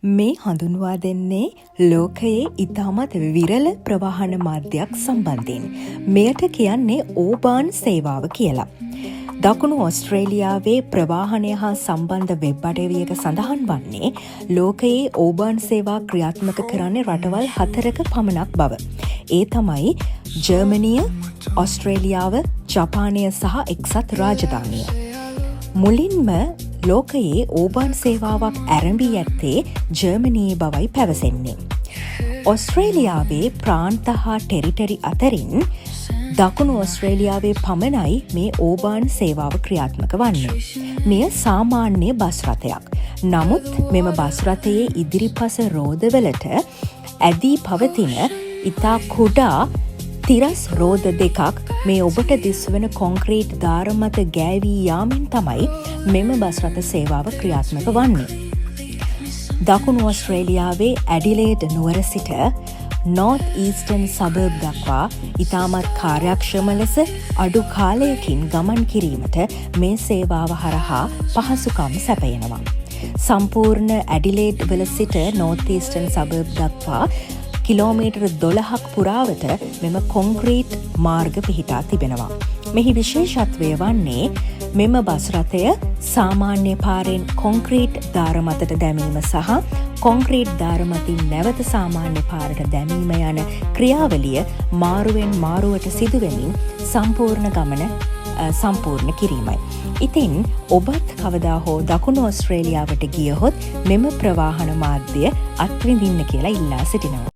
මේ හඳුන්වා දෙන්නේ ලෝකයේ ඉතාමත් විරල ප්‍රවාහන මාධ්‍යයක් සම්බන්ධයෙන්. මෙයට කියන්නේ ඕබාන් සේවාව කියලා. දකුණු ඔස්ට්‍රේලියාවේ ප්‍රවාහනය හා සම්බන්ධ වෙබ් අඩවියක සඳහන් වන්නේ ලෝකයේ ඕබාන් සේවා ක්‍රියාත්මක කරන්නේ රටවල් 4ක පමණක් බව. ඒ තමයි ජර්මනිය, ඔස්ට්‍රේලියාව, ජපානය සහ එක්සත් රාජධානිය. මුලින්ම ලෝකයේ ඕබාන් සේවාවක් ඇරඹී ඇත්තේ ජර්මනයේ බවයි පැවසෙන්නේ. ඔස්ට්‍රේලියාවේ ප්‍රාන්ත හා ටෙරිටරි අතරින් දකුණු ඔස්ට්‍රේලියාවේ පමණයි මේ ඕබාන් සේවාව ක්‍රියාත්මක වන්නේ. මෙය සාමාන්‍ය බස් රථයක්. නමුත් මෙම බස් රථයේ ඉදිරිපස රෝදවලට ඇදී පවතින ඉතා කුඩා තිරස් රෝද දෙකක් මේ ඔබට දිස්වන කොන්ක්‍රීට් දාර මත ගෑවී යාමෙන් තමයි මෙම බස් රථ සේවාව ක්‍රියාත්මක වන්නේ. දකුණු ඔස්ට්‍රේලියාවේ ඇඩිලේඩ් නුවර සිට නෝර්ත් ඊස්ටර්න් සබර්බ් දක්වා ඉතාමත් කාර්යක්ෂම ලෙස අඩු කාලයකින් ගමන් කිරීමට මේ සේවාව හරහා පහසුකම් සැපයනවා. සම්පූර්ණ ඇඩිලේඩ් වල සිට නෝර්ත් ඊස්ටර්න් සබර්බ් දක්වා කිලෝමීටර් 12ක් පුරාවට මෙම කොන්ක්‍රීට් මාර්ග පිහිටා තිබෙනවා. මෙහි විශේෂත්වය වන්නේ මෙම බස් රථය සාමාන්‍ය පාරෙන් කොන්ක්‍රීට් දාර මතට දැමීම සහ කොන්ක්‍රීට් දාර මතින් නැවත සාමාන්‍ය පාරට දැමීම යන ක්‍රියාවලිය මාරුවෙන් මාරුවට සිදුවෙමින් සම්පූර්ණ ගමන සම්පූර්ණ කිරීමයි. ඉතින් ඔබත් කවදා හෝ දකුණු ඔස්ට්‍රේලියාවට ගියහොත් මෙම ප්‍රවාහන මාධ්‍ය අත්විඳින්න කියලා ඉල්ලා සිටිනවා.